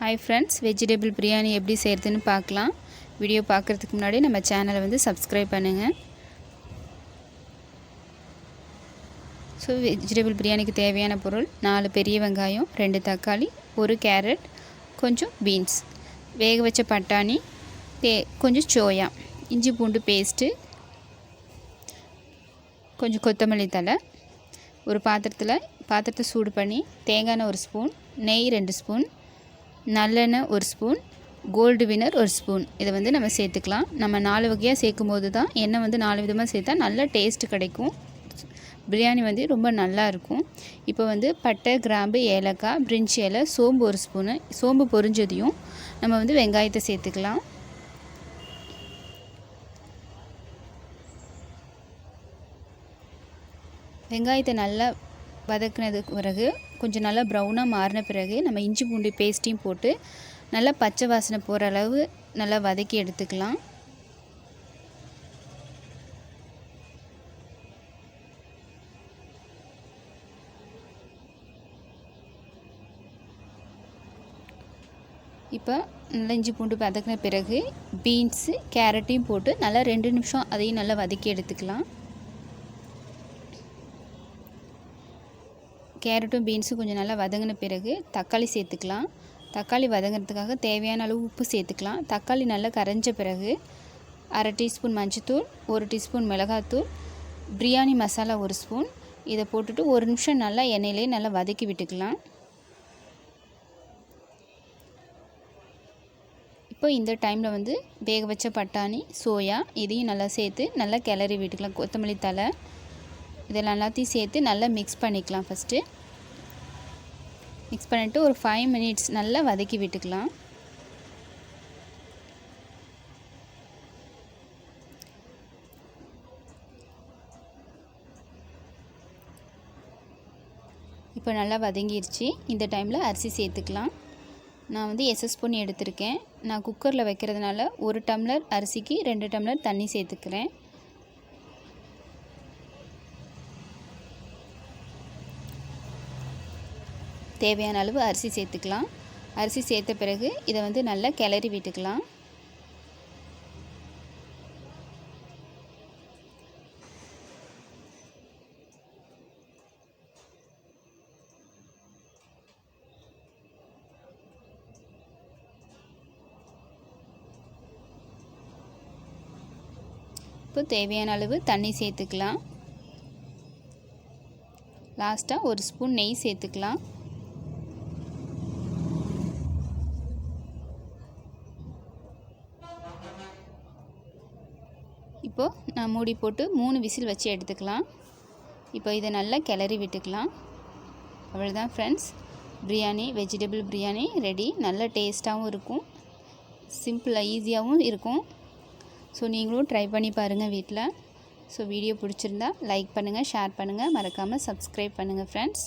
Hi friends, vegetable biryani எப்படி செய்கிறதுன்னு பார்க்கலாம். வீடியோ பார்க்குறதுக்கு முன்னாடி நம்ம சேனலை வந்து சப்ஸ்கிரைப் பண்ணுங்கள். ஸோ வெஜிடபிள் பிரியாணிக்கு தேவையான பொருள் 4 பெரிய வெங்காயம், 2 தக்காளி, 1 கேரட், கொஞ்சம் பீன்ஸ், வேக வச்ச பட்டாணி, கொஞ்சம் சோயா, இஞ்சி பூண்டு பேஸ்ட்டு, கொஞ்சம் கொத்தமல்லி தழை. ஒரு பாத்திரத்தை சூடு பண்ணி தேங்காய் எண்ணெய் 1 ஸ்பூன், நெய் 2 ஸ்பூன், நல்லெண்ணெய் 1 ஸ்பூன், கோல்டு வினர் 1 ஸ்பூன். இதை வந்து நம்ம சேர்த்துக்கலாம். நம்ம 4 வகையாக சேர்க்கும் போது தான் எண்ணெய் வந்து 4 விதமாக சேர்த்தா நல்ல டேஸ்ட்டு கிடைக்கும். பிரியாணி வந்து ரொம்ப நல்லா இருக்கும். இப்போ வந்து பட்டை, கிராம்பு, ஏலக்காய், பிரிஞ்சி இலை, சோம்பு 1 ஸ்பூனு. சோம்பு பொரிஞ்சதையும் நம்ம வந்து வெங்காயத்தை சேர்த்துக்கலாம். வெங்காயத்தை நல்லா வதக்கினதுக்கு பிறகு கொஞ்சம் நல்லா ப்ரௌனாக மாறின பிறகு நம்ம இஞ்சி பூண்டு பேஸ்ட்டையும் போட்டு நல்லா பச்சை வாசனை போகிற அளவு நல்லா வதக்கி எடுத்துக்கலாம். இப்போ நல்லா இஞ்சி பூண்டு வதக்கின பிறகு பீன்ஸு, கேரட்டையும் போட்டு நல்லா 2 நிமிஷம் அதையும் நல்லா வதக்கி எடுத்துக்கலாம். கேரட்டும் பீன்ஸும் கொஞ்சம் நல்லா வதங்கின பிறகு தக்காளி சேர்த்துக்கலாம். தக்காளி வதங்கிறதுக்காக தேவையான அளவு உப்பு சேர்த்துக்கலாம். தக்காளி நல்லா கரைஞ்ச பிறகு 1/2 டீஸ்பூன் மஞ்சத்தூள், 1 டீஸ்பூன் மிளகாத்தூள், பிரியாணி மசாலா 1 ஸ்பூன் இதை போட்டுட்டு 1 நிமிஷம் நல்லா எண்ணெயிலே நல்லா வதக்கி விட்டுக்கலாம். இப்போ இந்த டைமில் வந்து வேக வச்ச பட்டாணி, சோயா இதையும் நல்லா சேர்த்து நல்லா கிளறி விட்டுக்கலாம். கொத்தமல்லி தழை இதெல்லாம் எல்லாத்தையும் சேர்த்து நல்லா மிக்ஸ் பண்ணிக்கலாம். ஃபஸ்ட்டு மிக்ஸ் பண்ணிவிட்டு ஒரு 5 மினிட்ஸ் நல்லா வதக்கி விட்டுக்கலாம். இப்போ நல்லா வதங்கிடுச்சு. இந்த டைமில் அரிசி சேர்த்துக்கலாம். நான் வந்து எஸ்எஸ் பொன்னி எடுத்திருக்கேன். நான் குக்கரில் வைக்கிறதுனால 1 டம்ளர் அரிசிக்கு 2 டம்ளர் தண்ணி சேர்த்துக்கிறேன். தேவையான அளவு அரிசி சேர்த்துக்கலாம். அரிசி சேர்த்த பிறகு இதை வந்து நல்லா கிளறி விட்டுக்கலாம். இப்போ தேவையான அளவு தண்ணி சேர்த்துக்கலாம். லாஸ்ட்டாக 1 ஸ்பூன் நெய் சேர்த்துக்கலாம். இப்போது நான் மூடி போட்டு 3 விசில் வச்சு எடுத்துக்கலாம். இப்போ இதை நல்லா கிளறி விட்டுக்கலாம். அவ்வளோதான் friends, biryani vegetable biryani ready. நல்ல டேஸ்ட்டாகவும் இருக்கும், சிம்பிளாக ஈஸியாகவும் இருக்கும். ஸோ நீங்களும் ட்ரை பண்ணி பாருங்கள் வீட்டில். ஸோ வீடியோ பிடிச்சிருந்தா லைக் பண்ணுங்கள், ஷேர் பண்ணுங்கள், மறக்காமல் சப்ஸ்கிரைப் பண்ணுங்கள் ஃப்ரெண்ட்ஸ்.